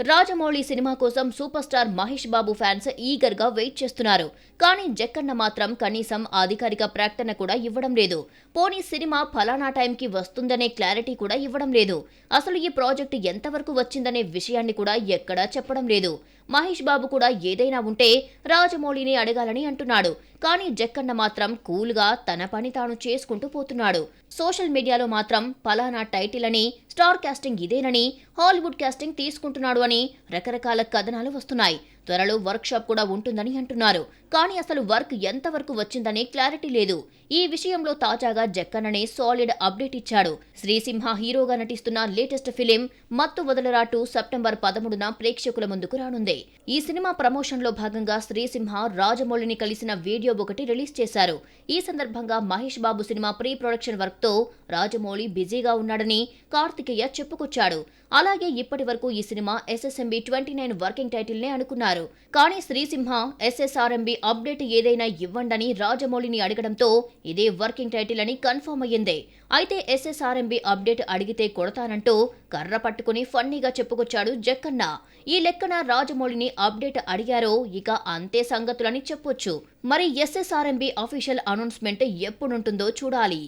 Rajamouli cinema కోసం super star Mahesh Babu fans eager గా wait చేస్తున్నారు. కానీ జక్కన్న మాత్రం కనీసం అధికారిక ప్రకటన కూడా ఇవ్వడం లేదు. పోనీ సినిమా ఫలానా టైంకి వస్తుందనే క్లారిటీ కూడా ఇవ్వడం లేదు. అసలు ఈ ప్రాజెక్టు ఎంతవరకు వచ్చిందనే విషయాన్ని కూడా ఎక్కడా చెప్పడం లేదు. మహేష్ బాబు కూడా ఏదైనా ఉంటే రాజమౌళిని అడగాలని అంటున్నాడు. కానీ జక్కన్న మాత్రం కూల్ గా తన పని తాను చేసుకుంటూ పోతున్నాడు. సోషల్ మీడియాలో మాత్రం ఫలానా టైటిల్ అని, స్టార్ కాస్టింగ్ ఇదేనని, హాలీవుడ్ కాస్టింగ్ తీసుకుంటున్నాడు అని రకరకాల కథనాలు వస్తున్నాయి. త్వరలో వర్క్ షాప్ కూడా ఉంటుందని అంటున్నారు. కానీ అసలు వర్క్ ఎంతవరకు వచ్చిందనే క్లారిటీ లేదు. ఈ విషయంలో తాజాగా జక్కన్ననే సాలిడ్ అప్డేట్ ఇచ్చాడు. శ్రీసింహ హీరోగా నటిస్తున్న లేటెస్ట్ ఫిలిం మత్తు వదలరా 2 సెప్టెంబర్ 13న ప్రేక్షకుల ముందుకు రానుంది. ఈ సినిమా ప్రమోషన్ లో భాగంగా శ్రీసింహ రాజమౌళిని కలిసిన వీడియో ఒకటి రిలీజ్ చేశారు. ఈ సందర్భంగా Mahesh Babu cinema pre production work తో రాజమౌళి బిజీగా ఉన్నాడని కార్తికేయ చెప్పుకొచ్చాడు. అలాగే ఇప్పటి వరకు ఈ సినిమా SSMB 29 వర్కింగ్ టైటిల్ నే అనుకున్నారు. కానీ శ్రీసింహ SSRMB అప్డేట్ ఏదైనా ఇవ్వండని రాజమౌళిని అడగడంతో ఇదే వర్కింగ్ టైటిల్ అని కన్ఫర్మ్ అయ్యింది. అయితే SSRMB అప్డేట్ అడిగితే కొడతానంటూ కర్ర పట్టుకుని ఫన్నీగా చెప్పుకొచ్చాడు జక్కన్న. ఈ లెక్కన రాజమౌళిని అప్డేట్ అడిగారో ఇక అంతే సంగతులని చెప్పొచ్చు. మరి SSRMB అఫీషియల్ అనౌన్స్మెంట్ ఎప్పుడుంటుందో చూడాలి.